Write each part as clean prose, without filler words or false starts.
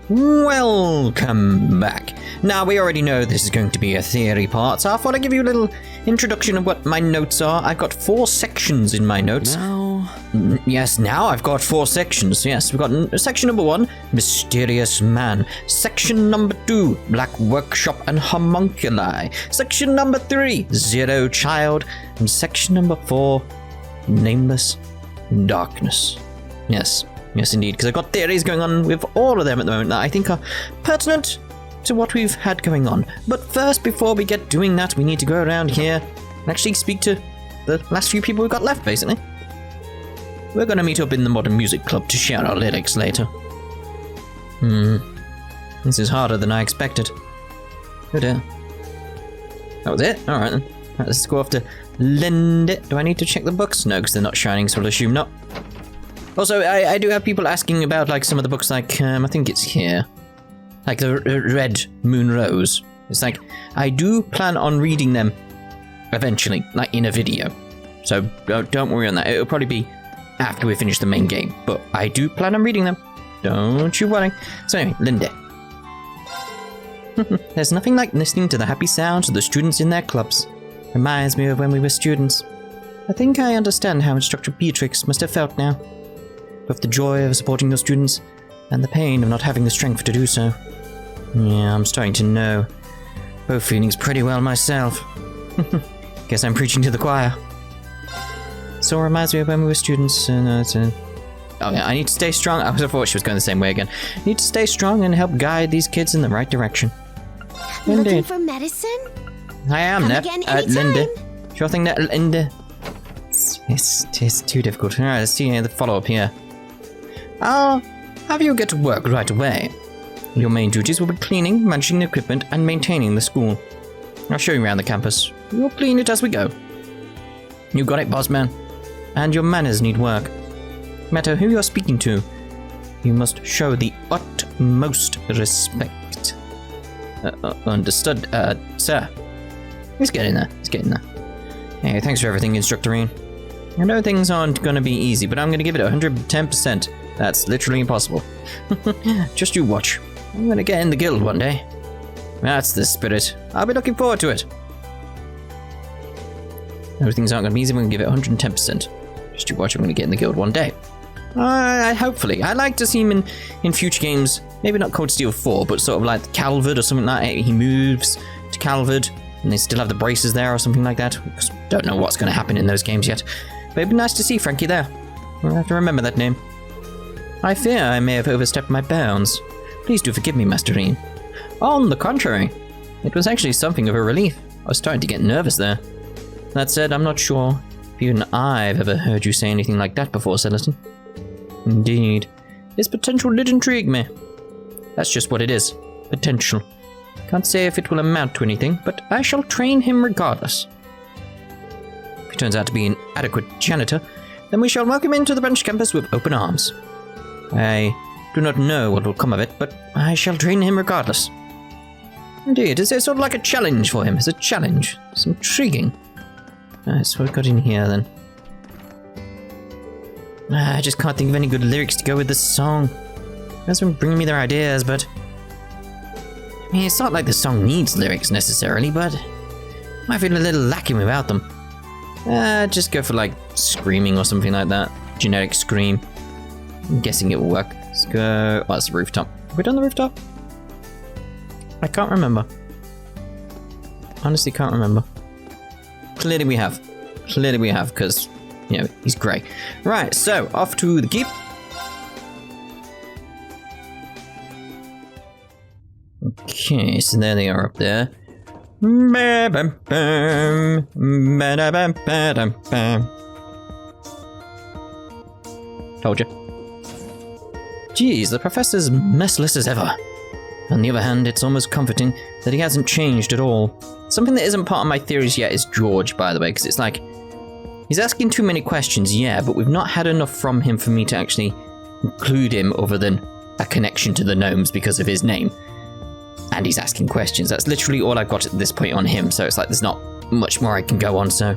Welcome back. Now, we already know this is going to be a theory part, so I thought I'd give you a little introduction of what my notes are. I've got 4 sections in my notes. Yes, now I've got 4 sections. Yes, we've got section number 1, Mysterious Man. Section number 2, Black Workshop and Homunculi. Section number 3, Zero Child. And section number 4, Nameless Darkness. Yes, indeed, because I've got theories going on with all of them at the moment that I think are pertinent to what we've had going on. But first, before we get doing that, we need to go around here and actually speak to the last few people we've got left, basically. We're going to meet up in the Modern Music Club to share our lyrics later. This is harder than I expected. Oh dear. That was it? Alright then. Right, let's go off to Linda. Do I need to check the books? No, because they're not shining, so I'll assume not. Also, I do have people asking about, like, some of the books, like, I think it's here. Like the Red Moon Rose. It's like, I do plan on reading them eventually, like in a video. So don't worry on that. It'll probably be after we finish the main game. But I do plan on reading them. Don't you worry. So anyway, Linda. There's nothing like listening to the happy sounds of the students in their clubs. Reminds me of when we were students. I think I understand how Instructor Beatrix must have felt now. Both the joy of supporting your students and the pain of not having the strength to do so. Yeah, I'm starting to know both feelings pretty well myself. Guess I'm preaching to the choir. So it reminds me of when we were students. Oh yeah, I need to stay strong. I thought she was going the same way again. I need to stay strong and help guide these kids in the right direction. Looking for medicine? I am, Come again anytime. Linda. Sure thing, Linda. It's too difficult. Alright, let's see the follow-up here. I'll have you get to work right away. Your main duties will be cleaning, managing the equipment, and maintaining the school. I'll show you around the campus. We'll clean it as we go. You got it, boss man. And your manners need work. No matter who you're speaking to, you must show the utmost respect. Understood, sir. Let's get in there. Hey, thanks for everything, Instructor Rean. I know things aren't going to be easy, but I'm going to give it 110%. That's literally impossible. Just you watch. I'm going to get in the guild one day. That's the spirit. I'll be looking forward to it. No, things aren't going to be easy. I'm going to give it 110%. Just you watch. I'm going to get in the guild one day. Hopefully. I like to see him in future games. Maybe not Cold Steel 4, but sort of like Calvard or something like that. He moves to Calvard, and they still have the braces there or something like that. Don't know what's going to happen in those games yet. But it'd be nice to see Frankie there. I'll have to remember that name. I fear I may have overstepped my bounds. Please do forgive me, Master Rean. On the contrary, it was actually something of a relief. I was starting to get nervous there. That said, I'm not sure if even I've ever heard you say anything like that before, Celestin. Indeed. His potential did intrigue me. That's just what it is. Potential. Can't say if it will amount to anything, but I shall train him regardless. If he turns out to be an adequate janitor, then we shall welcome him to the bench campus with open arms. I do not know what will come of it, but I shall train him regardless. Indeed, it's sort of like a challenge for him. It's a challenge. It's intriguing. So what I've got in here, then. I just can't think of any good lyrics to go with this song. That's been bringing me their ideas, but... I mean, it's not like the song needs lyrics necessarily, but... I might feel a little lacking without them. Just go for, like, screaming or something like that. Generic scream. I'm guessing it will work. Let's go... Oh, that's the rooftop. Have we done the rooftop? I can't remember. Honestly, can't remember. Clearly we have. Because, you know, he's grey. Right, so, off to the keep. Okay, so there they are up there. Told you. Geez, the professor's messless as ever. On the other hand, it's almost comforting that he hasn't changed at all. Something that isn't part of my theories yet is George, by the way, because it's like... He's asking too many questions, yeah, but we've not had enough from him for me to actually include him other than a connection to the gnomes because of his name. And he's asking questions. That's literally all I've got at this point on him, so it's like there's not much more I can go on, so...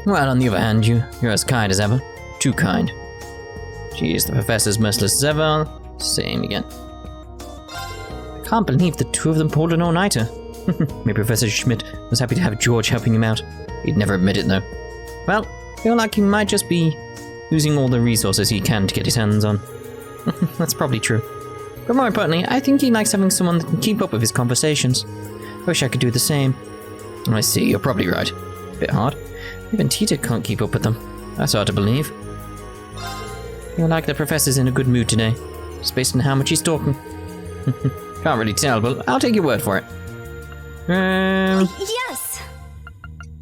Well, on the other hand, you're as kind as ever. Too kind. Jeez, the professor's merciless as ever. Same again. Can't believe the two of them pulled an all-nighter. Maybe Professor Schmidt was happy to have George helping him out. He'd never admit it, though. Well, I feel like he might just be using all the resources he can to get his hands on. That's probably true. But more importantly, I think he likes having someone that can keep up with his conversations. I wish I could do the same. I see, you're probably right. A bit hard. Even Tita can't keep up with them. That's hard to believe. I feel like the professor's in a good mood today, just based on how much he's talking. Can't really tell, but I'll take your word for it. Yes.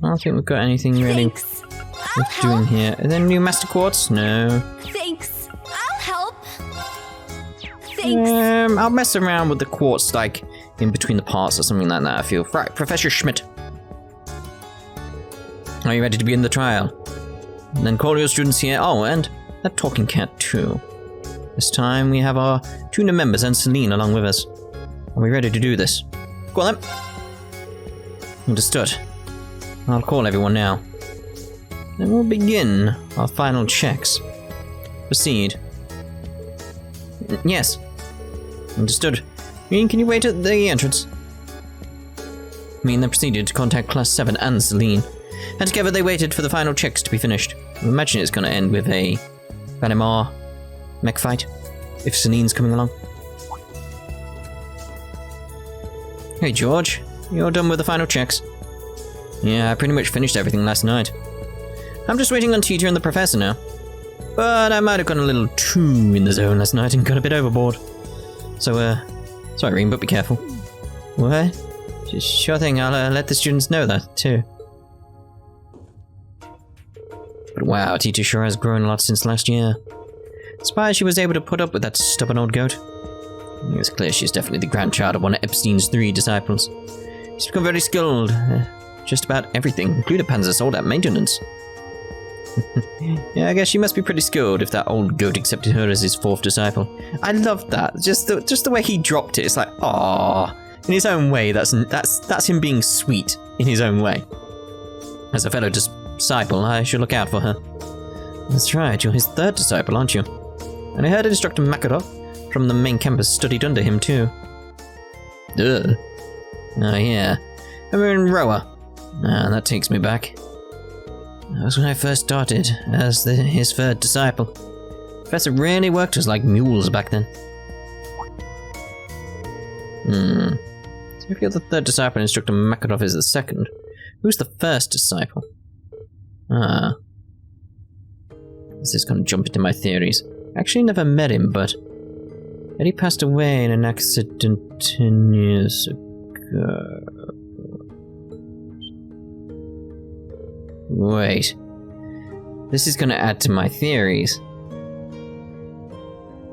I don't think we've got anything really worth doing here. Are there new master quartz? No. Thanks. I'll help. Thanks. I'll mess around with the quartz, like, in between the parts or something like that, I feel. Right, Professor Schmidt. Are you ready to begin the trial? And then call your students here. Oh, and that talking cat too. This time we have our 2 new members and Celine along with us. Are we ready to do this? Go on then. Understood. I'll call everyone now. Then we'll begin our final checks. Proceed. Yes. Understood. Rean, can you wait at the entrance? Rean then proceeded to contact Class VII and Celine, and together they waited for the final checks to be finished. I imagine it's going to end with a Vanimar mech fight, if Celine's coming along. Hey George, you're done with the final checks? Yeah, I pretty much finished everything last night. I'm just waiting on Tita and the professor now. But I might have gone a little too in the zone last night and got a bit overboard. So, sorry Rean, but be careful. What? Sure thing, I'll let the students know that, too. But wow, Tita sure has grown a lot since last year. Surprised she was able to put up with that stubborn old goat. It was clear she's definitely the grandchild of one of Epstein's 3 disciples. She's become very skilled, just about everything, including Panzer's sold at maintenance. Yeah, I guess she must be pretty skilled if that old goat accepted her as his 4th disciple. I loved that. Just the way he dropped it. It's like, aww. In his own way, that's him being sweet in his own way. As a fellow disciple, I should look out for her. That's right, you're his 3rd disciple, aren't you? And I heard Instructor Makarov from the main campus studied under him too. Duh. Oh yeah. And we're in Roa. Ah, that takes me back. That was when I first started as his 3rd disciple. Professor really worked us like mules back then. So if you're the 3rd disciple and Instructor Makarov is the 2nd, who's the 1st disciple? Ah. This is going to jump into my theories. I actually never met him, but he passed away in an accident 10 years ago. Wait. This is going to add to my theories.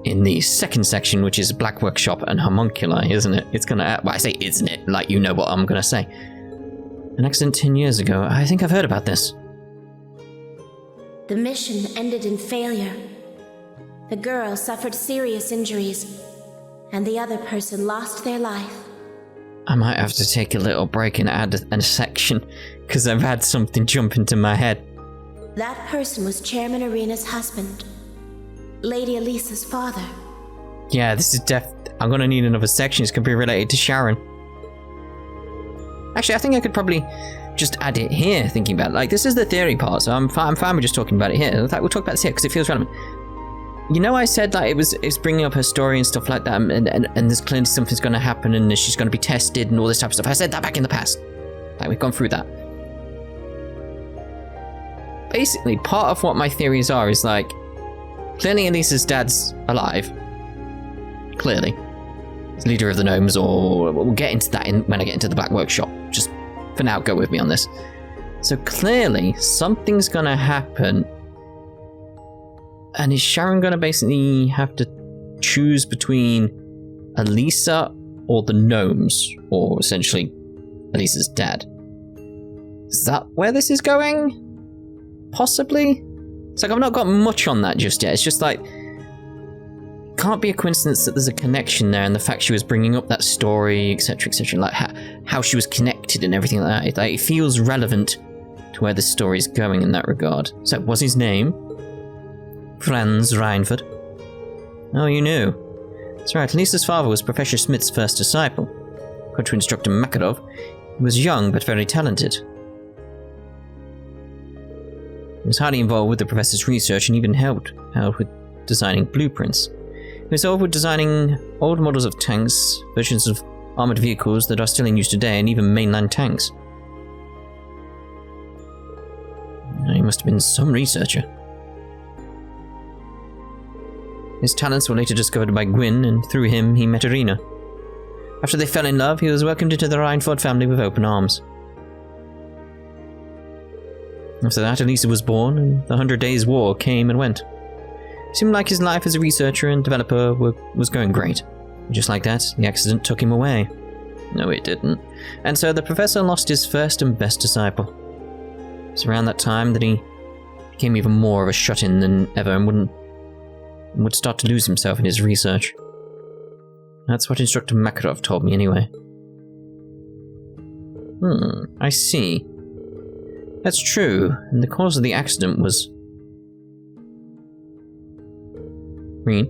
In the 2nd section, which is Black Workshop and Homunculi, isn't it? It's going to add... Well, I say isn't it, like you know what I'm going to say. An accident 10 years ago. I think I've heard about this. The mission ended in failure. The girl suffered serious injuries, and the other person lost their life. I might have to take a little break and add a section, because I've had something jump into my head. That person was Chairman Arena's husband, Lady Elisa's father. Yeah, this is I'm going to need another section. It's going to be related to Sharon. Actually, I think I could probably just add it here, thinking about it. Like, this is the theory part, so I'm fine with just talking about it here. In fact, we'll talk about this here, because it feels relevant. You know, I said like it's bringing up her story and stuff like that, and there's clearly something's going to happen, and she's going to be tested and all this type of stuff. I said that back in the past. Like, we've gone through that. Basically, part of what my theories are is like, clearly Elisa's dad's alive. Clearly. He's leader of the gnomes, or we'll get into that when I get into the Black Workshop. Just for now, go with me on this. So clearly, something's going to happen. And is Sharon going to basically have to choose between Elisa or the gnomes, or essentially Elisa's dad? Is that where this is going? Possibly? It's like I've not got much on that just yet. It's just like, can't be a coincidence that there's a connection there, and the fact she was bringing up that story, etc., etc., like how she was connected and everything like that. It feels relevant to where the story's going in that regard. So, what's his name? Franz Reinford. Oh, you knew. That's right, Lisa's father was Professor Smith's first disciple. According to Instructor Makarov, he was young but very talented. He was highly involved with the professor's research and even helped out with designing blueprints. He was involved with designing old models of tanks, versions of armored vehicles that are still in use today, and even mainline tanks. He must have been some researcher. His talents were later discovered by Gwyn, and through him he met Irina. After they fell in love, he was welcomed into the Reinford family with open arms. After that, Elisa was born, and the 100 Days' War came and went. It seemed like his life as a researcher and developer was going great. Just like that, the accident took him away. No, it didn't. And so the professor lost his first and best disciple. It was around that time that he became even more of a shut-in than ever and would start to lose himself in his research. That's what Instructor Makarov told me anyway. I see. That's true, and the cause of the accident was... Rean?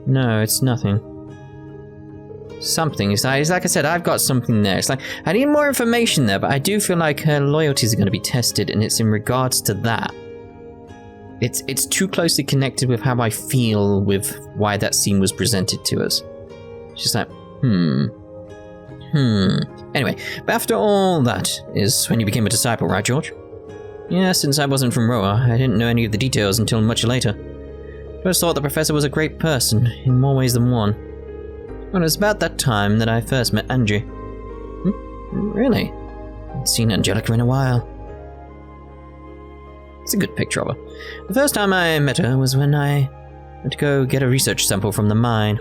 No, it's nothing. Something. It's like I said, I've got something there. It's like, I need more information there, but I do feel like her loyalties are going to be tested, and it's in regards to that. It's too closely connected with how I feel with why that scene was presented to us. It's just like, Anyway, but after all that is when you became a disciple, right, George? Yeah, since I wasn't from Roa, I didn't know any of the details until much later. I always thought the professor was a great person, in more ways than one. Well, it was about that time that I first met Angie. Really? I hadn't seen Angelica in a while. It's a good picture of her. The first time I met her was when I had to go get a research sample from the mine.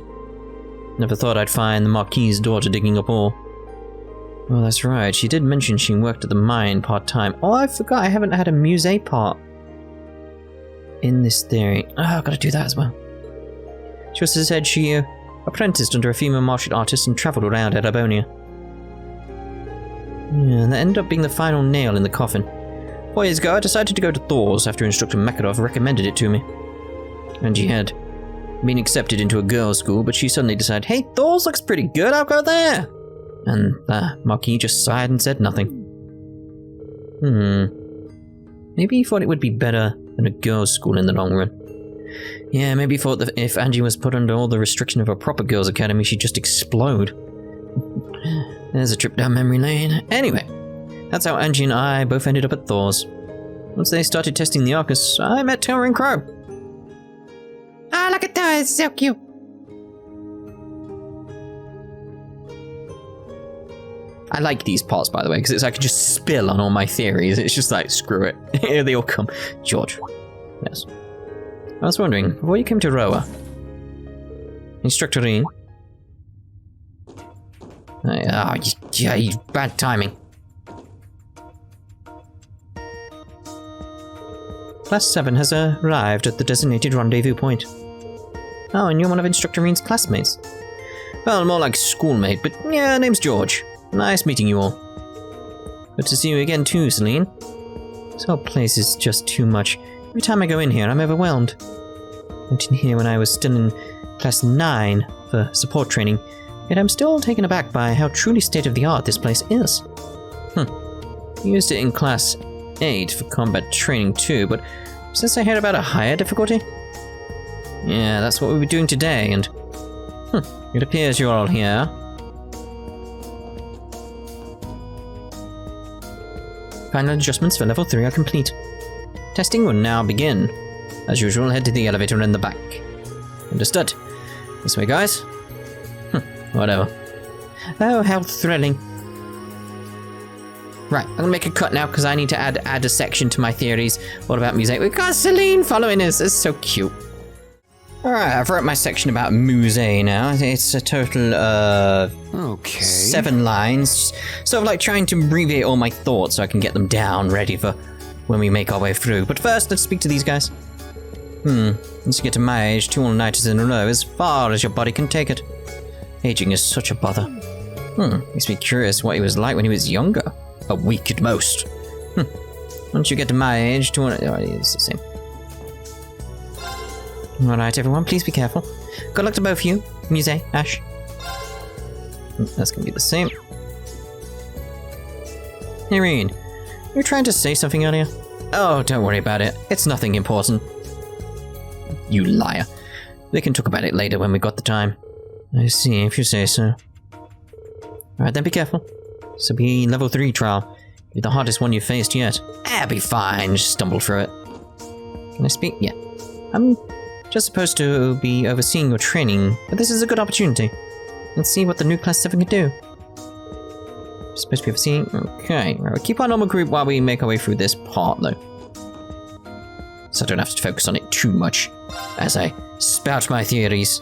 Never thought I'd find the Marquis's daughter digging up ore. Oh, that's right, she did mention she worked at the mine part-time. Oh, I forgot, I haven't had a musée part in this theory. Oh, I've got to do that as well. She also said she apprenticed under a female martial artist and travelled around Erebonia. Yeah, and that ended up being the final nail in the coffin. 4 years ago, I decided to go to Thors after Instructor Makarov recommended it to me. Angie had been accepted into a girls' school, but she suddenly decided, hey, Thors looks pretty good, I'll go there. And the Marquis just sighed and said nothing. Maybe he thought it would be better than a girls' school in the long run. Yeah, maybe he thought that if Angie was put under all the restriction of a proper girls' academy, she'd just explode. There's a trip down memory lane. Anyway, that's how Angie and I both ended up at Thors. Once they started testing the Arcus, I met Towa and Crow. Ah, look at that, it's so cute. I like these parts, by the way, because it's like I can just spill on all my theories. It's just like, screw it. Here they all come. George. Yes. I was wondering, before you came to Roa, Instructor Rean. Yeah, bad timing. Class VII has arrived at the designated rendezvous point. Oh, and you're one of Instructor Rean's classmates. Well, more like schoolmate, but yeah, name's George. Nice meeting you all. Good to see you again too, Celine. This whole place is just too much. Every time I go in here, I'm overwhelmed. I went in here when I was still in Class 9 for support training, yet I'm still taken aback by how truly state-of-the-art this place is. Used it in Class 8 for combat training too, but since I heard about a higher difficulty? Yeah, that's what we were doing today, and... it appears you're all here. Final adjustments for level 3 are complete. Testing will now begin. As usual, head to the elevator in the back. Understood. This way, guys. Whatever. Oh, how thrilling. Right, I'm gonna make a cut now because I need to add a section to my theories. What about music? We've got Celine following us. It's so cute. Alright, I've wrote my section about Musée now. It's a total of 7 lines. Sort of like trying to abbreviate all my thoughts so I can get them down, ready for when we make our way through. But first, let's speak to these guys. Once you get to my age, 2 all-nighters in a row, as far as your body can take it. Aging is such a bother. Makes me curious what he was like when he was younger. A week at most. Once you get to my age, 2 it's the same. Alright, everyone, please be careful. Good luck to both of you. Muse, Ash. That's gonna be the same. Hey, Rean. You were trying to say something earlier? Oh, don't worry about it. It's nothing important. You liar. We can talk about it later when we got the time. I see, if you say so. Alright then, be careful. This will be level 3 trial. Be the hardest one you've faced yet. I'll be fine, just stumble through it. Can I speak? Yeah. I'm just supposed to be overseeing your training, but this is a good opportunity. Let's see what the new Class 7 can do. Supposed to be overseeing? Okay. Right, we'll keep our normal group while we make our way through this part, though. So I don't have to focus on it too much as I spout my theories.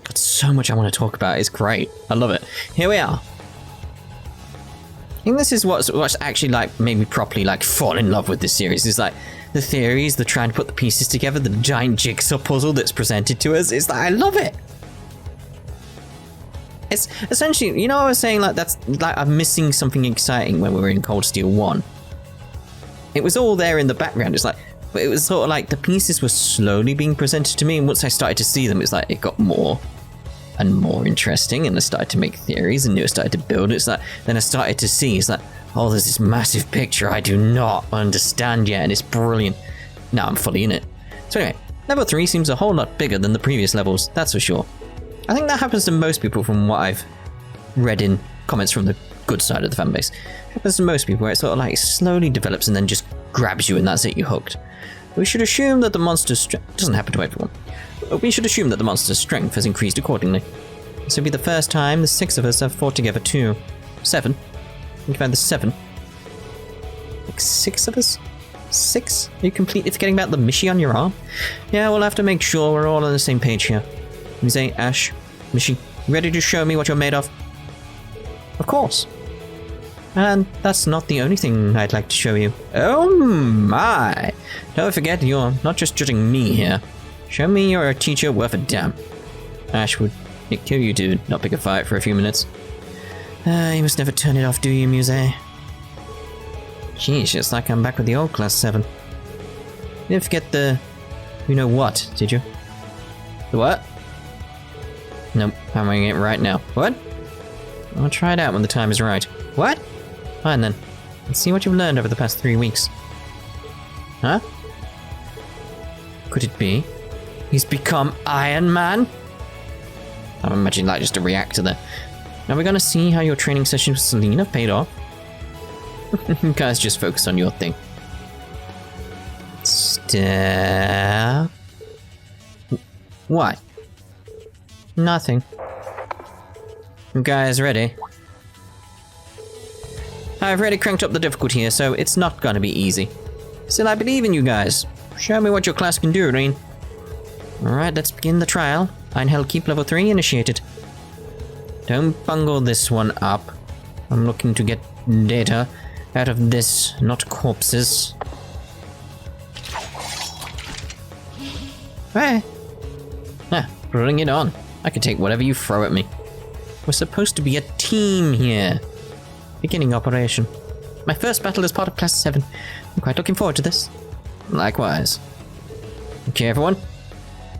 Got so much I want to talk about. It's great. I love it. Here we are. I think this is what's actually like made me properly like fall in love with this series. Is like the theories, the trying to put the pieces together, the giant jigsaw puzzle that's presented to us. It's like I love it. It's essentially, you know, I was saying like that's like I'm missing something exciting when we were in Cold Steel 1. It was all there in the background. It's like, but it was sort of like the pieces were slowly being presented to me, and once I started to see them, it's like it got more and more interesting, and I started to make theories, and it started to build. It's like then I started to see, it's like, oh, there's this massive picture I do not understand yet, and it's brilliant. Now I'm fully in it. So anyway, level 3 seems a whole lot bigger than the previous levels, that's for sure. I think that happens to most people from what I've read in comments from the good side of the fanbase. It happens to most people where it sort of like slowly develops and then just grabs you and that's it, you're hooked. We should assume that the monster's strength doesn't happen to everyone. But we should assume that the monster's strength has increased accordingly. This will be the first time the 6 of us have fought together too. 7? Think about the 7. Like 6 of us? 6? Are you completely forgetting about the Mishi on your arm? Yeah, we'll have to make sure we're all on the same page here. Mise, Ash, Mishi, you ready to show me what you're made of? Of course. And that's not the only thing I'd like to show you. Oh my! Don't forget you're not just judging me here. Show me you're a teacher worth a damn. Ash would kill you to not pick a fight for a few minutes. You must never turn it off, do you, Muse? Geez, it's like I'm back with the old Class 7. You didn't forget the... you know what, did you? The what? Nope, I'm wearing it right now. What? I'll try it out when the time is right. What? Fine then. Let's see what you've learned over the past 3 weeks. Huh? Could it be? He's become Iron Man? I'm imagining like just a reactor there. Now we're gonna see how your training session with Selena paid off. You guys just focus on your thing. Step. What? Nothing. You guys ready? I've already cranked up the difficulty here, so it's not gonna be easy. Still, I believe in you guys. Show me what your class can do, Rean. Alright, let's begin the trial. Einhell, keep level 3 initiated. Don't bungle this one up. I'm looking to get data out of this, not corpses. Hey! Ah, bring it on. I can take whatever you throw at me. We're supposed to be a team here. Beginning operation. My first battle as part of Class 7. I'm quite looking forward to this. Likewise. Okay, everyone.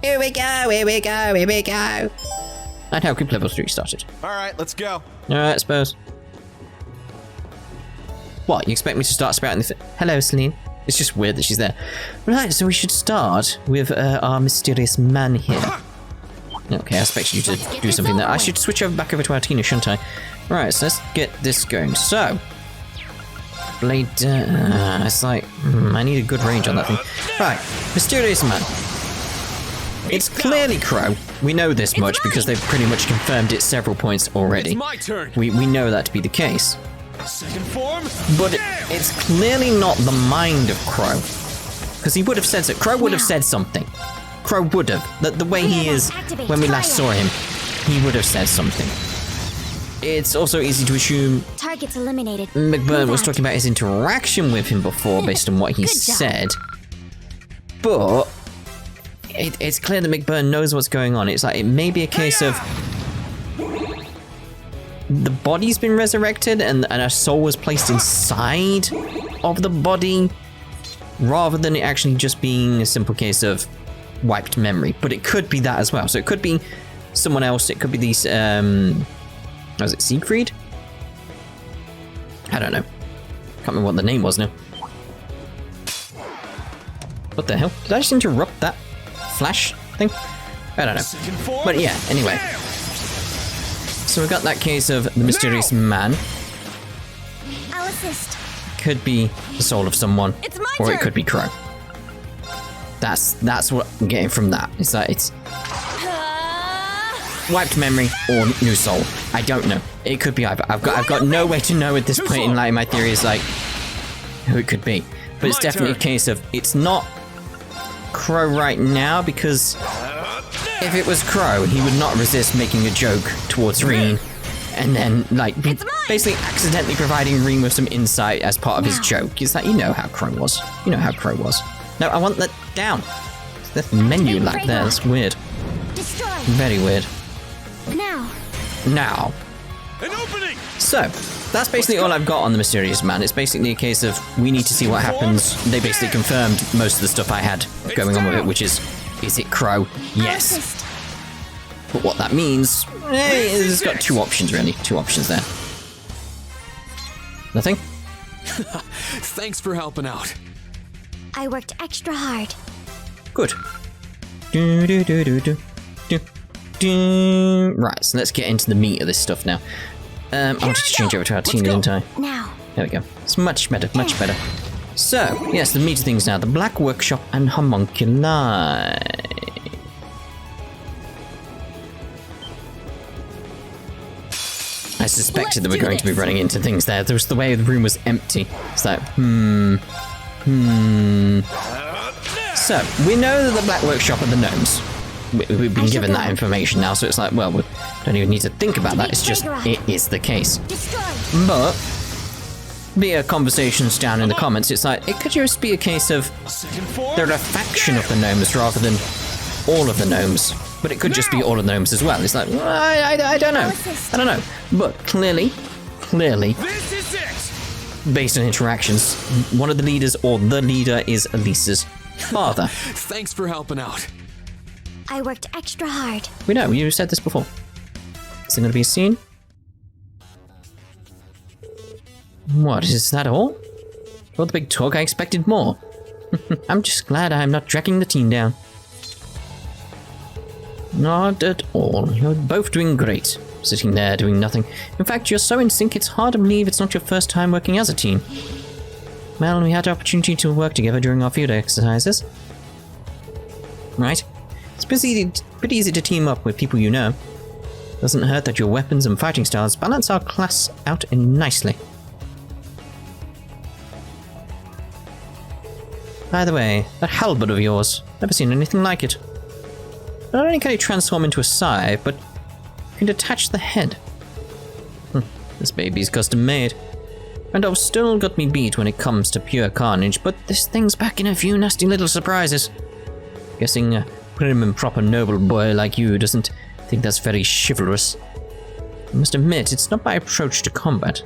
Here we go, here we go, here we go. And how keep level 3 started. Alright, let's go. Alright, I suppose. What, you expect me to start spouting this? Hello, Celine. It's just weird that she's there. Right, so we should start with our mysterious man here. Okay, I expect you to do something there. I should switch back over to our Tina, shouldn't I? Right, so let's get this going. So, blade, it's like, I need a good range on that thing. Right, mysterious man. It's clearly Crow. We know this much because they've pretty much confirmed it several points already. It's my turn. We know that to be the case. Second form. But it's clearly not the mind of Crow. Because he would have said so. Crow would have said something. Crow would have. The way he is when we last saw him, he would have said something. it's also easy to assume Targets eliminated. McBurn was talking about his interaction with him before based on what he said. But it's clear that McBurn knows what's going on. It's like it may be a case of the body's been resurrected and a soul was placed inside of the body rather than it actually just being a simple case of wiped memory. But it could be that as well. So it could be someone else. It could be these, was it Siegfried? I don't know. Can't remember what the name was now. What the hell? Did I just interrupt that flash thing? I don't know. But yeah, anyway. So we've got that case of the mysterious man. I'll assist. Could be the soul of someone. It's my or turn. It could be Crow. That's what I'm getting from that. It's that it's wiped memory or new soul. I don't know. It could be either. I've got no way to know at this point in life. My theory is like who it could be. But it's definitely a case of it's not Crow right now, because if it was Crow, he would not resist making a joke towards Rean and then like basically accidentally providing Rean with some insight as part of his joke. It's like, you know how Crow was. You know how Crow was. No, I want that down. That menu like there, that's weird. Destroy. Very weird. Now. An opening. So, that's basically all I've got on the mysterious man. It's basically a case of we need to see what happens. They basically confirmed most of the stuff I had going on with it, which is it Crow? Yes. But what that means, it's got two options really. Two options there. Nothing? Thanks for helping out. I worked extra hard. Good. Right, so let's get into the meat of this stuff now. I wanted to change over to our team, didn't I? Now. There we go. It's much better, much better. So, yes, the meat of things now. The Black Workshop and Homunculi. I suspected that we're going to be running into things there. There was the way the room was empty. It's like, So, we know that the Black Workshop are the gnomes. We've been given that information now, so it's like, well, we don't even need to think about that. It's just, it is the case. But, via conversations down in the comments, it's like, it could just be a case of they're a faction of the gnomes rather than all of the gnomes. But it could just be all of the gnomes as well. It's like, I don't know. I don't know. But clearly, This is it. based on interactions, one of the leaders or the leader is Elisa's father. Thanks for helping out. I worked extra hard. We know, you said this before. Is there going to be a scene? What, is that all? For the big talk, I expected more. I'm just glad I'm not dragging the team down. Not at all. You're both doing great. Sitting there doing nothing. In fact, you're so in sync it's hard to believe it's not your first time working as a team. Well, we had the opportunity to work together during our field exercises. Right? It's pretty easy to team up with people you know. Doesn't hurt that your weapons and fighting styles balance our class out nicely. By the way, that halberd of yours, never seen anything like it. Not only can it transform into a scythe, but you can detach the head. This baby's custom made. And I've still got me beat when it comes to pure carnage, but this thing's packing a few nasty little surprises. Guessing a prim and proper noble boy like you doesn't think that's very chivalrous. I must admit, it's not my approach to combat,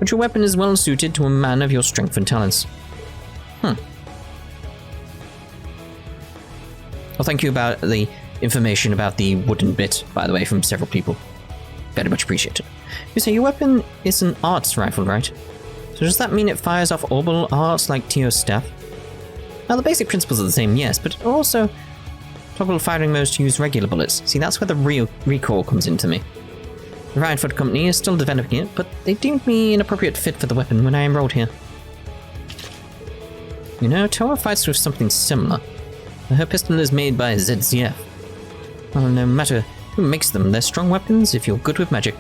but your weapon is well suited to a man of your strength and talents. Well, thank you about the information about the wooden bit, by the way, from several people. Very much appreciated. You say your weapon is an arts rifle, right? So does that mean it fires off orbital arts like Tio's staff? Now, the basic principles are the same, yes, but also toggle firing modes to use regular bullets. See, that's where the real recoil comes into me. The Ryanfoot Company is still developing it, but they deemed me an appropriate fit for the weapon when I enrolled here. You know, Towa fights with something similar. Her pistol is made by ZZF. Well, no matter who makes them, they're strong weapons if you're good with magic.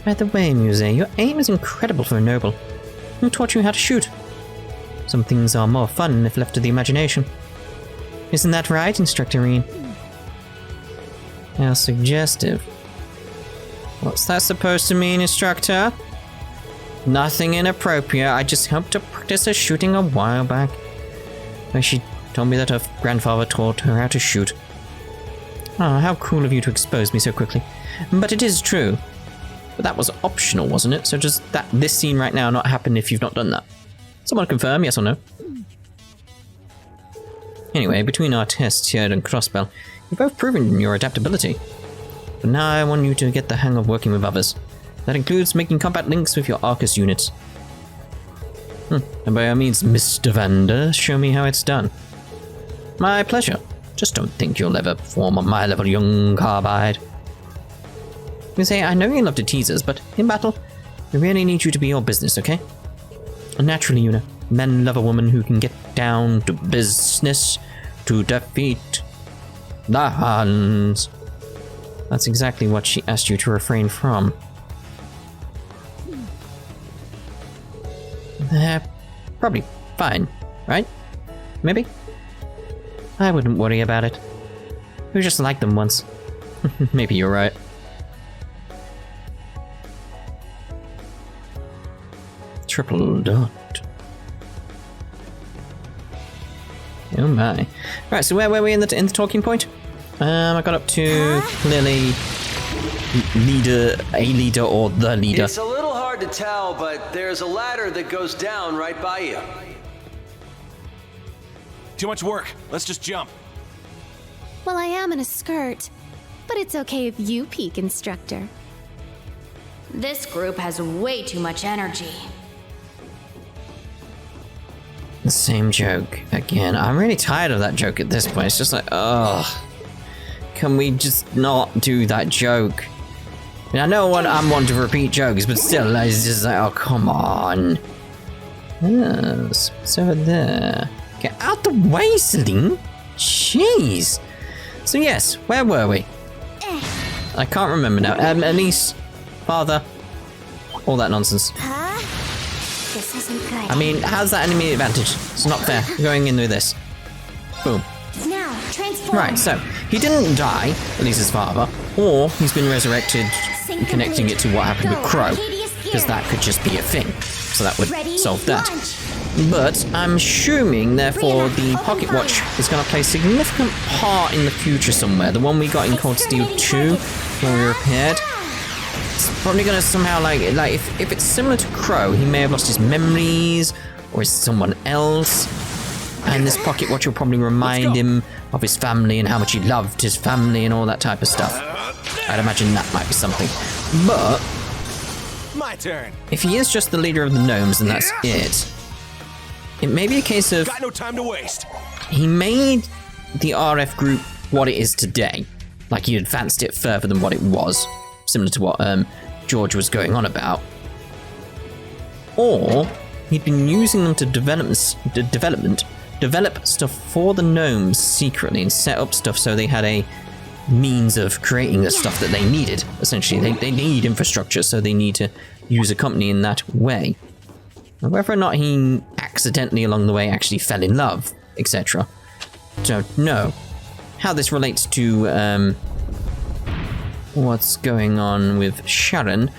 By the way, Muse, your aim is incredible for a noble. Who taught you how to shoot? Some things are more fun if left to the imagination. Isn't that right, Instructor Rean? How suggestive. What's that supposed to mean, instructor? Nothing inappropriate. I just helped to practice her shooting a while back. Where she told me that her grandfather taught her how to shoot. Oh, how cool of you to expose me so quickly. But it is true. But that was optional, wasn't it? So does this scene right now not happen if you've not done that? Someone confirm, yes or no? Anyway, between our tests here and Crossbell, you've both proven your adaptability. But now I want you to get the hang of working with others. That includes making combat links with your Arcus units. And by all means, Mr. Vander, show me how it's done. My pleasure. Just don't think you'll ever perform on my level, young Carbide. You say, I know you love to tease us, but in battle, we really need you to be your business, okay? And naturally, you know, men love a woman who can get down to business to defeat the Huns. That's exactly what she asked you to refrain from. Probably fine, right? Maybe? I wouldn't worry about it. We just liked them once. Maybe you're right. Triple dot. Oh my. Right, so where were we in the talking point? I got up to clearly a leader or the leader. It's a little hard to tell, but there's a ladder that goes down right by you. Too much work. Let's just jump. Well, I am in a skirt, but it's okay if you peek, instructor. This group has way too much energy. The same joke again. I'm really tired of that joke at this point. It's just like, ugh. Can we just not do that joke? I mean, I know I'm one to repeat jokes, but still, it's just like, oh, come on. Yes, it's over there. Get out the way, Celine. Jeez. So yes, where were we? I can't remember now. Elise, father, all that nonsense. This isn't good. I mean, how's that an immediate advantage? It's not fair. Going in with this. Boom. Now, transform. Right, so he didn't die, Elise's father, or he's been resurrected, connecting it to what happened with Crow, because that could just be a thing. So that would solve that. But I'm assuming, therefore, the pocket watch is going to play a significant part in the future somewhere. The one we got in Cold Steel 2, when we repaired. It's probably going to somehow, like if it's similar to Crow, he may have lost his memories, or is someone else. And this pocket watch will probably remind him of his family and how much he loved his family and all that type of stuff. I'd imagine that might be something. But My turn. if he is just the leader of the gnomes and that's it, it may be a case of Got no time to waste. he made the RF group what it is today. Like he advanced it further than what it was, similar to what George was going on about. Or he'd been using them to develop stuff for the gnomes secretly and set up stuff so they had a means of creating the stuff that they needed. Essentially, they need infrastructure, so they need to use a company in that way. Whether or not he accidentally along the way actually fell in love, etc. Don't know. How this relates to what's going on with Sharon,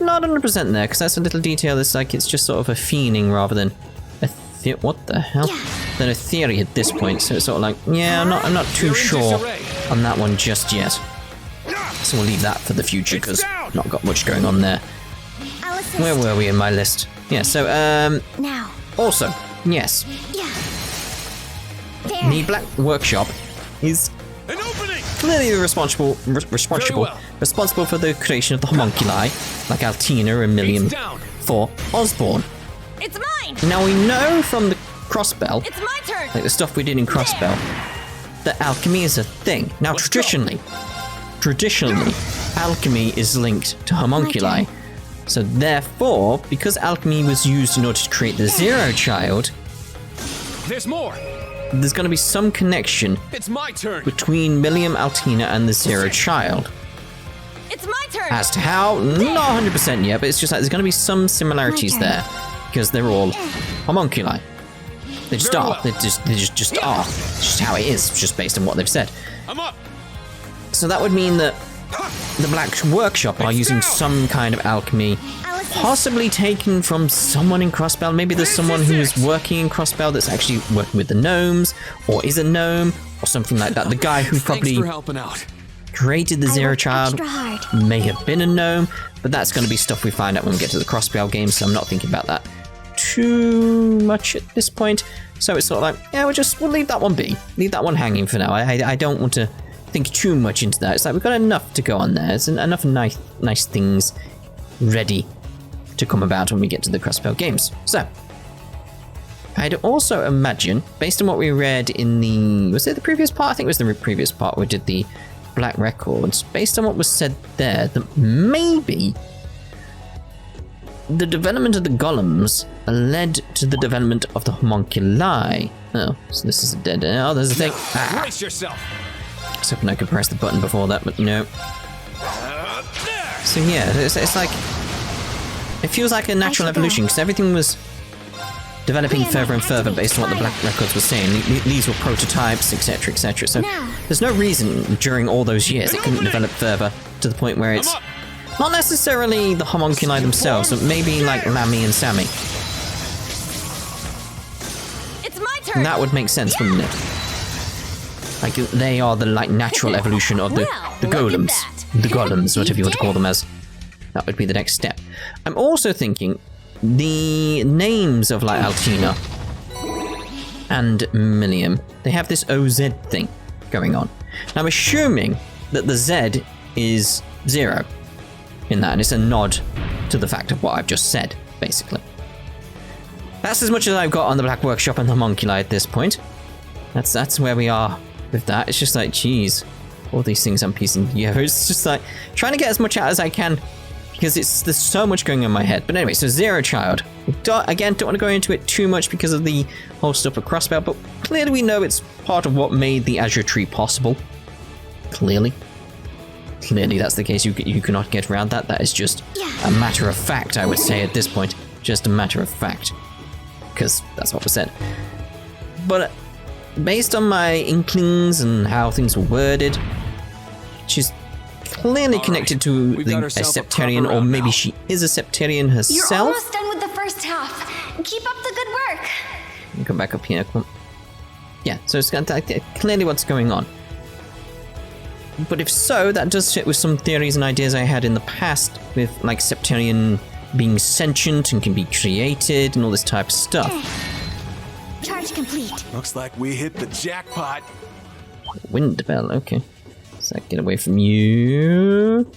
not 100% there, because that's a little detail that's like it's just sort of a feeling rather than a what the hell? Than a theory at this point. So it's sort of like, yeah, I'm not too sure on that one just yet. So we'll leave that for the future because not got much going on there. Where were we in my list? Yeah, so Now. also, yes. There. The Black Workshop is An opening. clearly responsible for the creation of the homunculi, like Altina and Milliam, Down. for Osborne. It's mine! Now we know from the Crossbell, It's my turn! like the stuff we did in Crossbell, that alchemy is a thing. Now traditionally, alchemy is linked to homunculi. So therefore, because alchemy was used in order to create the Zero Child, There's more. there's going to be some connection It's my turn. between Milliam, Altina, and the Zero Child. It's my turn! As to how, not 100% yet, but it's just like there's going to be some similarities there, because they're all homunculi. They just Very are. well. They just are. It's just how it is, just based on what they've said. I'm up. So that would mean that the Black Workshop are using some kind of alchemy, possibly taken from someone in Crossbell. Maybe there's someone who is working in Crossbell that's actually working with the gnomes, or is a gnome, or something like that. The guy who probably Thanks for helping out. created the Zero Child extra hard. may have been a gnome, but that's going to be stuff we find out when we get to the Crossbell game, so I'm not thinking about that too much at this point. So it's sort of like, yeah, we'll leave that one be. Leave that one hanging for now. I don't want to think too much into that. It's like we've got enough to go on there. There's enough nice things ready to come about when we get to the Crossbell games. So I'd also imagine, based on what we read in was it the previous part? I think it was the previous part where we did the Black Records. Based on what was said there, that maybe the development of the golems led to the development of the homunculi. Oh, so this is a dead end. Oh, there's a thing. Brace yourself. I was hoping I could press the button before that, but no. So yeah, it's like, it feels like a natural evolution, because everything was developing further and further based on what the Black Records were saying. These were prototypes, etc., etc. So there's no reason during all those years it couldn't develop further to the point where it's not necessarily the homunculi themselves, but maybe like Lammy and Sammy. It's my turn. And that would make sense, wouldn't it? Like, they are the natural evolution of the golems. The golems, whatever you want to call them as. That would be the next step. I'm also thinking the names of like Altina and Millium, they have this OZ thing going on. Now I'm assuming that the Z is 0 in that, and it's a nod to the fact of what I've just said, basically. That's as much as I've got on the Black Workshop and the homunculi at this point. That's where we are with that. It's just like, geez, all these things I'm piecing together. It's just like trying to get as much out as I can, because there's so much going on in my head. But anyway, so Zero Child. Again, don't want to go into it too much because of the whole stuff with Crossbell, but clearly we know it's part of what made the Azure Tree possible. Clearly that's the case. You cannot get around that. That is just a matter of fact, I would say at this point. Just a matter of fact, because that's what was said. But based on my inklings and how things were worded, she's clearly connected to a Septarian, or maybe she is a Septarian herself. You're almost done with the first half. Keep up the good work. Go back up here. Yeah, so it's clearly what's going on. But if so, that does fit with some theories and ideas I had in the past with like Septarian being sentient and can be created and all this type of stuff. Charge complete. Looks like we hit the jackpot. Wind bell, okay. So get away from you.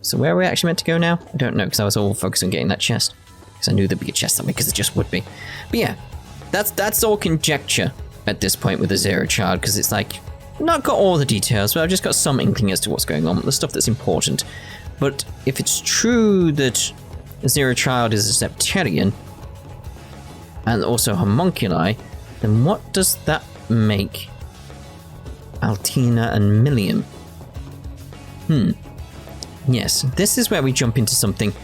So where are we actually meant to go now? I don't know, because I was all focused on getting that chest. Because I knew there'd be a chest somewhere, because it just would be. But yeah, that's all conjecture at this point with the Zero Child, because it's like, not got all the details, but I've just got some inkling as to what's going on, the stuff that's important. But if it's true that Zero Child is a Septarian, and also homunculi, then what does that make Altina and Millium? Yes, this is where we jump into something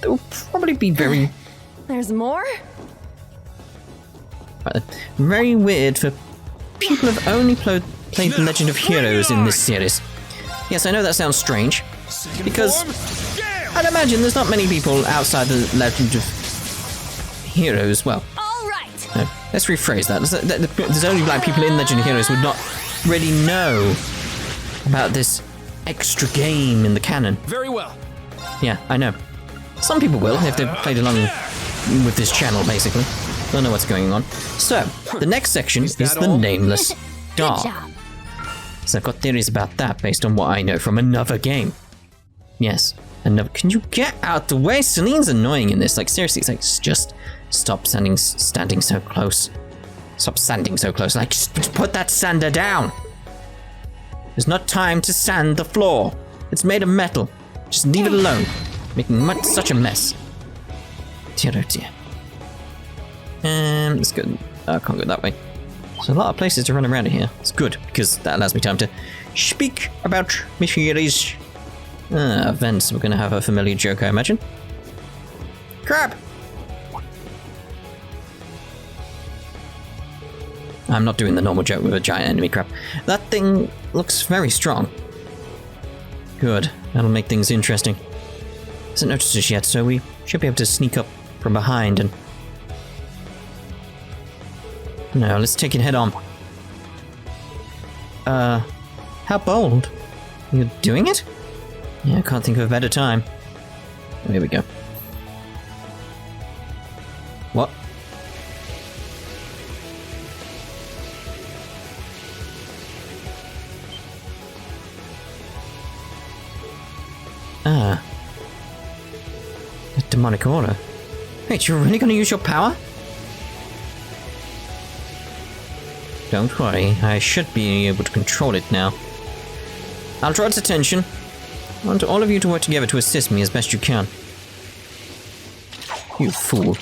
that will probably be very... There's more? very weird for people who have only played The Legend of Heroes in this series. Yes, I know that sounds strange, because I'd imagine there's not many people outside the Legend of Heroes, well... All right. No, let's rephrase that. There's only black people in Legend of Heroes who would not really know about this extra game in the canon. Very well. Yeah, I know. Some people will, if they've played along with this channel, basically. They'll know what's going on. So, the next section is the all? Nameless Star. Good job. So I've got theories about that based on what I know from another game. Yes, another. Can you get out the way? Celine's annoying in this. Like, seriously, it's like, just stop standing so close. Stop standing so close. Like, just put that sander down. There's not time to sand the floor. It's made of metal. Just leave it alone. Making such a mess. Dear, oh dear. Let's go. I can't go that way. There's a lot of places to run around in here. It's good, because that allows me time to speak about my theories. Events. We're going to have a familiar joke, I imagine. Crap! I'm not doing the normal joke with a giant enemy crab. That thing looks very strong. Good. That'll make things interesting. Hasn't noticed us yet, so we should be able to sneak up from behind and... No, let's take it head on. How bold. You're doing it? Yeah, I can't think of a better time. There we go. What? Ah. A demonic aura. Wait, you're really gonna use your power? Don't worry, I should be able to control it now. I'll draw its attention. I want all of you to work together to assist me as best you can. You fool.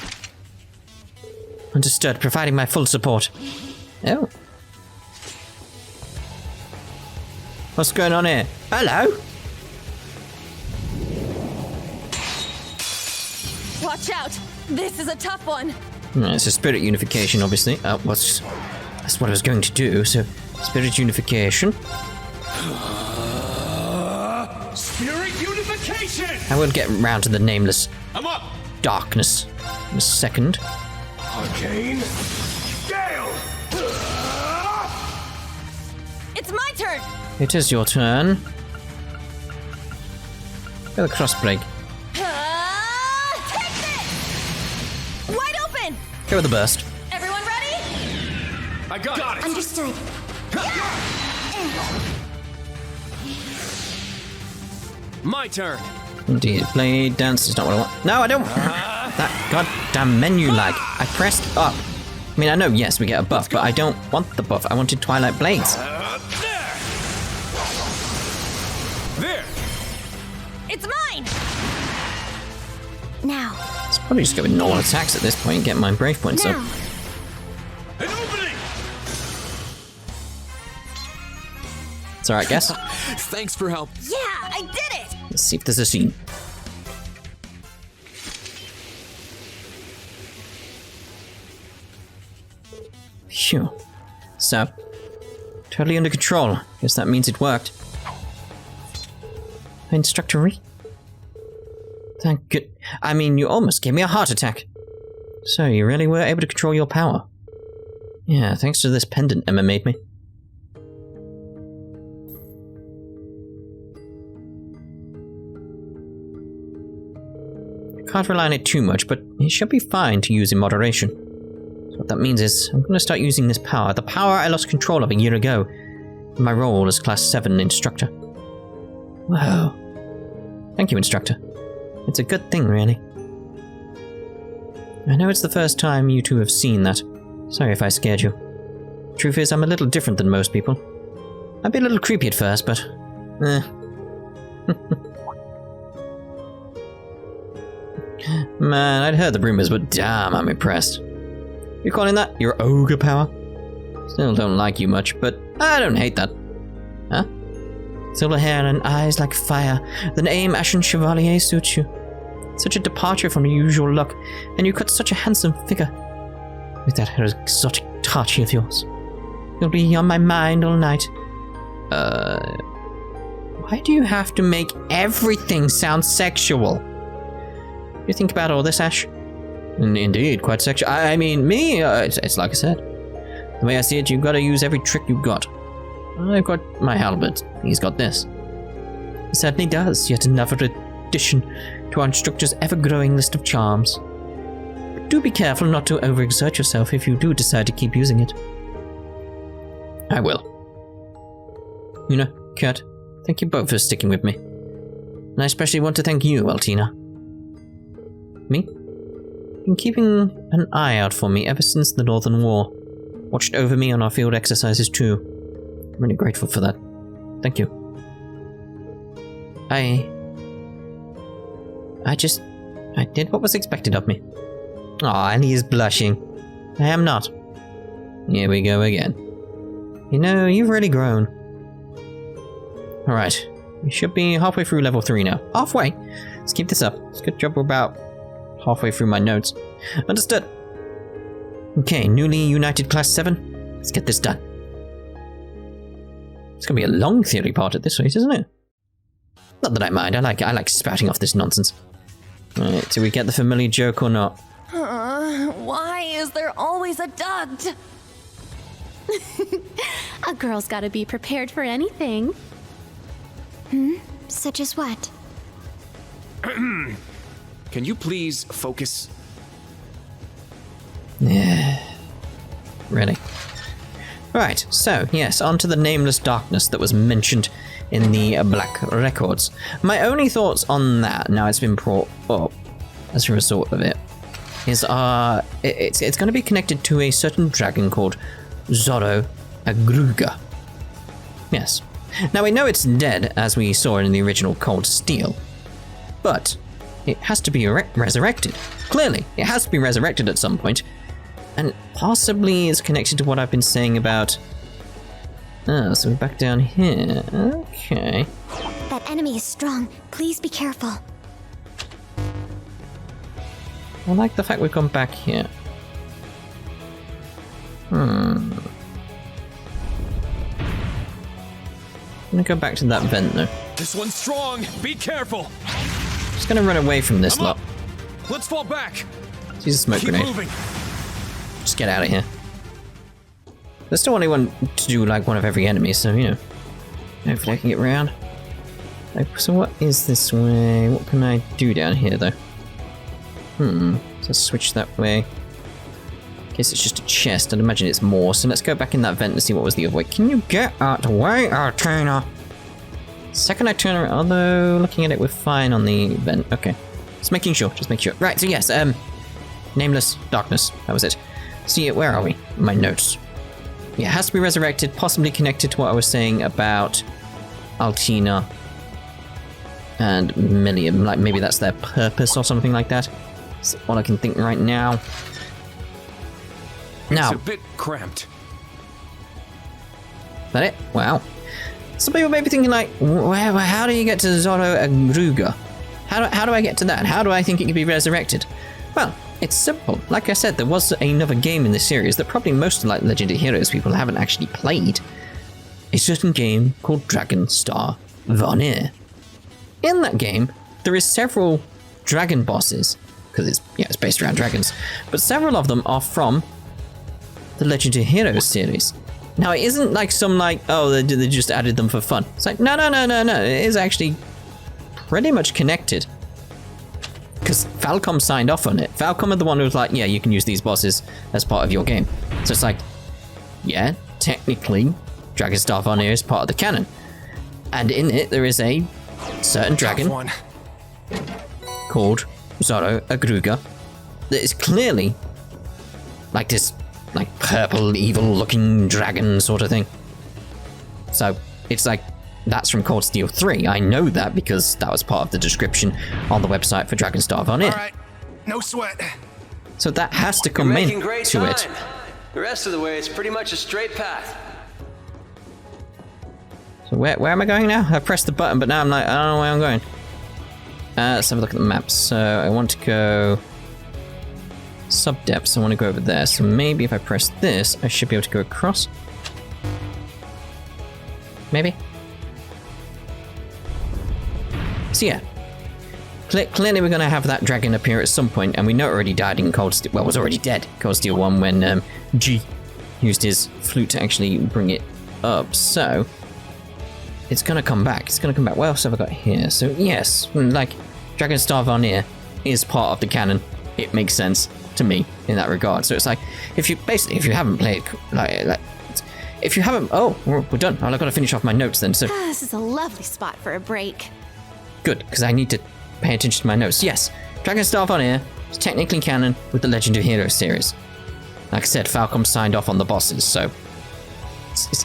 Understood, providing my full support. Oh. What's going on here? Hello? Watch out! This is a tough one! It's a spirit unification, obviously. That's what I was going to do, so... Spirit unification. Spirit unification! I will get round to the nameless I'm up! darkness in a second. Arcane Gale! It's my turn! It is your turn. Go the crossbreak. Take this! Wide open! Go with the burst. Everyone ready? I got it! Understood. My turn! Indeed, blade dance is not what I want. No, I don't. That goddamn menu lag. I pressed up. I mean, I know, yes, we get a buff, but I don't want the buff. I wanted Twilight Blades. There! It's mine! Now. It's probably just go with normal attacks at this point and get my brave points up. Now. An opening! It's alright, guess. Thanks for help. Yeah, I did it! Let's see if there's a scene. Phew. So, totally under control. Guess that means it worked. Instructor Rean? Thank good. I mean, you almost gave me a heart attack. So, you really were able to control your power? Yeah, thanks to this pendant Emma made me. Can't rely on it too much, but it should be fine to use in moderation. So what that means is, I'm going to start using this power, the power I lost control of a year ago, in my role as Class 7 instructor. Whoa. Thank you, instructor. It's a good thing, really. I know it's the first time you two have seen that. Sorry if I scared you. Truth is, I'm a little different than most people. I'd be a little creepy at first, but... Man, I'd heard the rumors, but damn, I'm impressed. You calling that your ogre power? Still don't like you much, but I don't hate that. Huh? Silver hair and eyes like fire. The name Ashen Chevalier suits you. Such a departure from the usual look, and you cut such a handsome figure. With that exotic touch of yours. You'll be on my mind all night. Why do you have to make everything sound sexual? You think about all this, Ash? Indeed, quite sexual. I mean, me, it's like I said. The way I see it, you've got to use every trick you've got. I've got my halberd. He's got this. He certainly does. Yet another addition to our instructor's ever-growing list of charms. But do be careful not to overexert yourself if you do decide to keep using it. I will. You know, Kurt, thank you both for sticking with me. And I especially want to thank you, Altina. Me? Been keeping an eye out for me ever since the Northern War. Watched over me on our field exercises too. I'm really grateful for that. Thank you. I did what was expected of me. Aw, and he is blushing. I am not. Here we go again. You know, you've really grown. Alright, we should be halfway through level 3 now. Halfway! Let's keep this up. It's a good job we're about halfway through my notes. Understood. Okay, newly united Class 7. Let's get this done. It's gonna be a long theory part at this rate, isn't it? Not that I mind. I like spouting off this nonsense. Alright, do we get the familiar joke or not? Why is there always a duct? A girl's gotta be prepared for anything. Such as what? Can you please focus? Yeah. Really. Right, so, yes, on to the nameless darkness that was mentioned in the Black Records. My only thoughts on that, now it's been brought up as a result of it, is it's going to be connected to a certain dragon called Zoro Agruga. Yes. Now we know it's dead, as we saw in the original Cold Steel, but it has to be resurrected. Clearly, it has to be resurrected at some point, and possibly is connected to what I've been saying about... Oh, so we're back down here. Okay. That enemy is strong. Please be careful. I like the fact we've gone back here. I'm gonna go back to that vent though. This one's strong. Be careful. Just gonna run away from this I'm lot. up. Let's fall back. Use a smoke Keep grenade. moving. Just get out of here. There's still only one to do like one of every enemy, so you know. Hopefully I can get round. So what is this way? What can I do down here though? So switch that way. Guess it's just a chest. I'd imagine it's more. So let's go back in that vent and see what was the other way. Can you get out the way, Artana? Second I turn around, although looking at it, we're fine on the vent. Okay. Just making sure. Right, so yes, Nameless Darkness. That was it. See, where are we? My notes. Yeah, it has to be resurrected, possibly connected to what I was saying about Altina and Millium. Like, maybe that's their purpose or something like that. That's all I can think right now. Now, It's a bit cramped. that it? Wow. Some people may be thinking like, how do you get to Zoro Agruga? How do I get to that? How do I think it can be resurrected? Well, it's simple. Like I said, there was another game in this series that probably most like Legendary Heroes people haven't actually played. A certain game called Dragon Star Vanir. In that game, there is several dragon bosses, because it's based around dragons, but several of them are from the Legendary Heroes series. Now, it isn't like some they just added them for fun. It's like, no. It is actually pretty much connected. Because Falcom signed off on it. Falcom are the one who was like, yeah, you can use these bosses as part of your game. So it's like, yeah, technically, Dragon Star Vanir is part of the canon. And in it, there is a certain dragon Tough one. called Zoro Agruga that is clearly like this purple evil looking dragon sort of thing. So it's like, that's from Cold Steel 3. I know that because that was part of the description on the website for Dragon Star Vanir. All right. No sweat. So that has to come You're in making great to time. it. The rest of the way is pretty much a straight path. So where am I going now? I pressed the button, but now I'm like, I don't know where I'm going. Let's have a look at the map. So I want to go sub-depths. I want to go over there. So maybe if I press this, I should be able to go across. Maybe. So yeah, clearly we're going to have that dragon appear at some point, and we know it already died in Cold Steel. Well, it was already dead, Cold Steel 1, when G used his flute to actually bring it up. So it's going to come back. What else have I got here? So yes, like Dragon Star Vanir is part of the canon. It makes sense to me in that regard. So it's like, if you haven't played, if you haven't, we're done. I've got to finish off my notes then. So This is a lovely spot for a break. good, because I need to pay attention to my notes. Yes, Dragon Star Vanir is technically canon with the Legendary Heroes series. Like I said, Falcom signed off on the bosses, so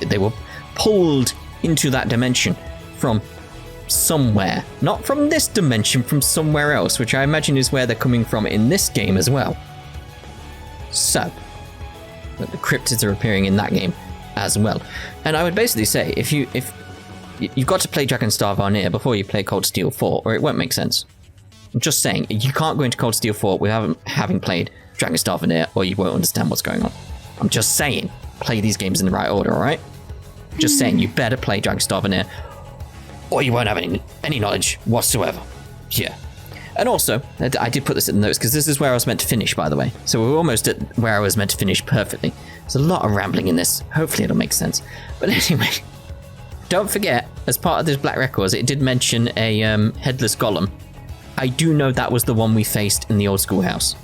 they were pulled into that dimension from somewhere. Not from this dimension, from somewhere else, which I imagine is where they're coming from in this game as well. So, the cryptids are appearing in that game as well. And I would basically say, if you've got to play Dragon Star Vanir before you play Cold Steel 4, or it won't make sense. I'm just saying, you can't go into Cold Steel 4 without having played Dragon Star Vanir, or you won't understand what's going on. I'm just saying, play these games in the right order, alright? Just saying, you better play Dragon Star Vanir, or you won't have any knowledge whatsoever. Yeah. And also, I did put this in the notes because this is where I was meant to finish, by the way. So we're almost at where I was meant to finish perfectly. There's a lot of rambling in this. Hopefully it'll make sense. But anyway, don't forget, as part of this Black Records, it did mention a headless golem. I do know that was the one we faced in the old schoolhouse.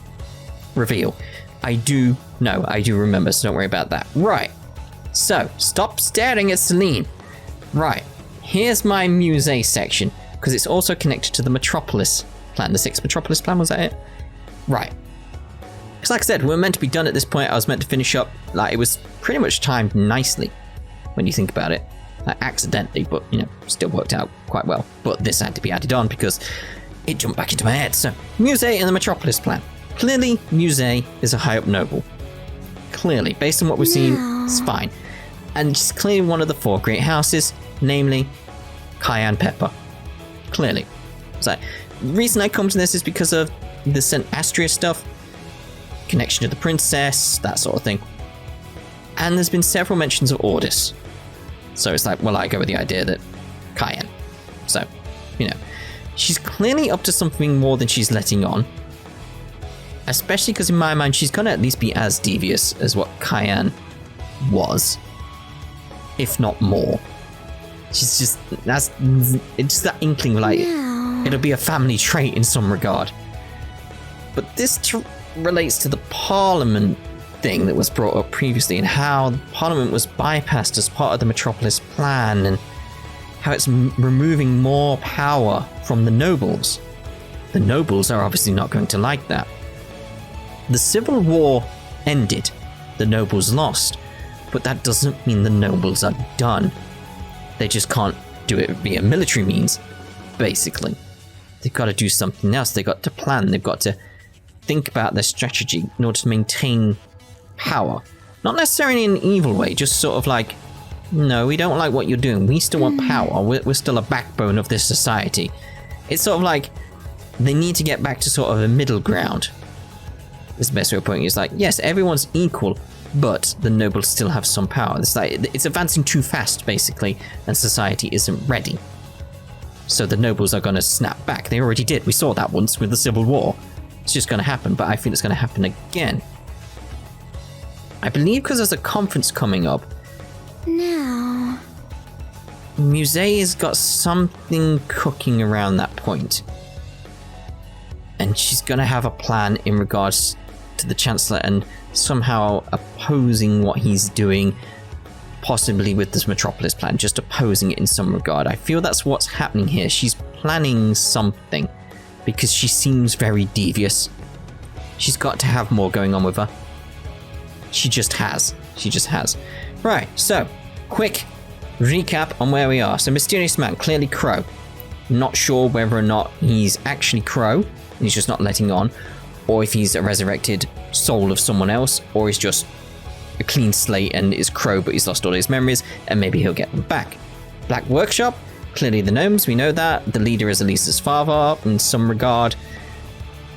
Reveal. I do remember, so don't worry about that. Right. So, stop staring at Celine. Right. Here's my musée section, because it's also connected to the Metropolis plan. The 6th Metropolis plan, was that it? Right. Because like I said, we were meant to be done at this point. I was meant to finish up. Like, it was pretty much timed nicely when you think about it. Like, accidentally, but, still worked out quite well. But this had to be added on because it jumped back into my head. So, musée and the Metropolis plan. Clearly, musée is a high up noble. Clearly, based on what we've seen, it's fine. And she's clearly one of the 4 great houses, namely Cayenne Pepper. Clearly. So, the reason I come to this is because of the St. Astria stuff, connection to the princess, that sort of thing. And there's been several mentions of Ordis. So it's like, well, I go with the idea that Cayenne. So, she's clearly up to something more than she's letting on. Especially because in my mind, she's going to at least be as devious as what Cayenne was. If not more. She's just, it's just that inkling, like, it'll be a family trait in some regard. But this relates to the Parliament thing that was brought up previously, and how Parliament was bypassed as part of the Metropolis plan, and how it's removing more power from the nobles. The nobles are obviously not going to like that. The Civil War ended, the nobles lost, but that doesn't mean the nobles are done. They just can't do it via military means, basically. They've got to do something else. They've got to plan. They've got to think about their strategy in order to maintain power. Not necessarily in an evil way, just sort of like, no, we don't like what you're doing. We still want power. We're still a backbone of this society. It's sort of like they need to get back to sort of a middle ground. Is the best way of putting it. It's like, yes, everyone's equal, but the nobles still have some power. It's like it's advancing too fast, basically, and society isn't ready. So the nobles are going to snap back. They already did. We saw that once with the Civil War. It's just going to happen, but I feel it's going to happen again. I believe because there's a conference coming up. Now, Musée has got something cooking around that point. And she's going to have a plan in regards to the Chancellor and somehow opposing what he's doing, possibly with this Metropolis plan, just opposing it in some regard. I feel that's what's happening here. She's planning something because she seems very devious. She's got to have more going on with her. She just has. Right, so, quick recap on where we are. So, Mysterious Man, clearly Crow. Not sure whether or not he's actually Crow, and he's just not letting on, or if he's a resurrected soul of someone else, or he's just a clean slate and is Crow, but he's lost all his memories, and maybe he'll get them back. Black Workshop, clearly the gnomes, we know that. The leader is Elisa's father, in some regard.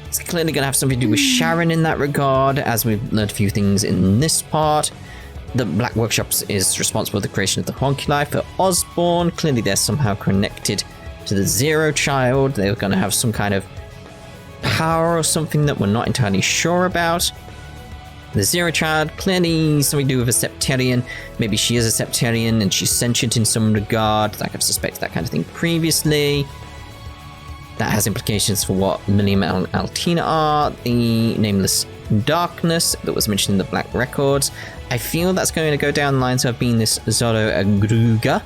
It's clearly going to have something to do with Sharon in that regard, as we've learned a few things in this part. The Black Workshops is responsible for the creation of the homunculi for Osborne. Clearly they're somehow connected to the Zero Child. They're going to have some kind of power or something that we're not entirely sure about. The Zero Child, clearly something to do with a Septarian. Maybe she is a Septarian and she's sentient in some regard. Like I've suspected that kind of thing previously. That has implications for what Millennium and Altina are. The Nameless Darkness that was mentioned in the Black Records. I feel that's going to go down the lines of being this Zorro Agruga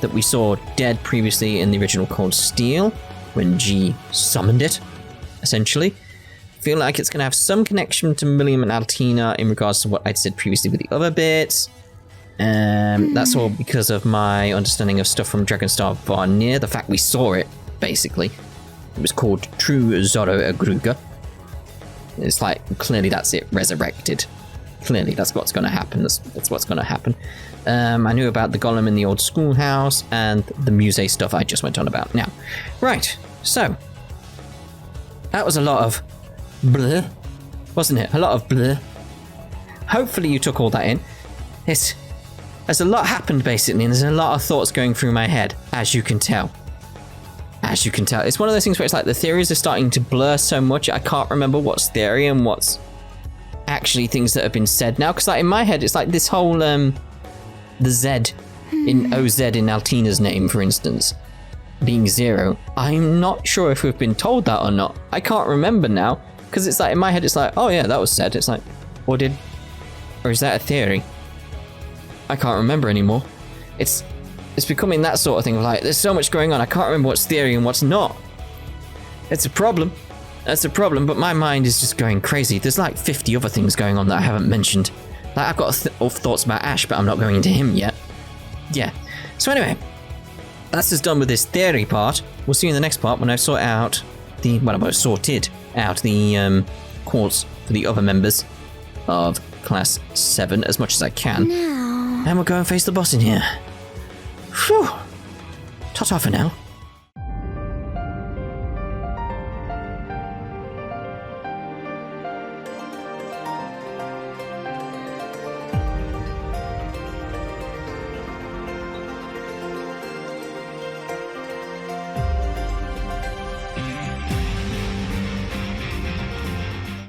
that we saw dead previously in the original Cold Steel when G summoned it, essentially. I feel like it's going to have some connection to Millennium and Altina in regards to what I'd said previously with the other bits. That's all because of my understanding of stuff from Dragonstar Varnir, the fact we saw it, basically. It was called True Zorro Agruga. It's like, clearly that's it, resurrected. Clearly that's what's going to happen. That's what's going to happen. I knew about the golem in the old schoolhouse and the musée stuff I just went on about. Now, right, so that was a lot of bleh, wasn't it? A lot of bleh. Hopefully you took all that in. There's a lot happened, basically, and there's a lot of thoughts going through my head, as you can tell. As you can tell. It's one of those things where it's like the theories are starting to blur so much, I can't remember what's theory and what's actually things that have been said now. Because like, in my head, it's like this whole, the Z in OZ in Altina's name, for instance, being 0. I'm not sure if we've been told that or not. I can't remember now. Because it's like, in my head, it's like, oh yeah, that was said. It's like, or is that a theory? I can't remember anymore. It's becoming that sort of thing of like, there's so much going on, I can't remember what's theory and what's not. It's a problem. That's a problem, but my mind is just going crazy. There's like 50 other things going on that I haven't mentioned. Like, I've got thoughts about Ash, but I'm not going into him yet. Yeah. So anyway, that's just done with this theory part. We'll see you in the next part when I've sorted out the courts for the other members of Class 7 as much as I can. Now. And we'll go and face the boss in here. Phew. Ta-ta for now.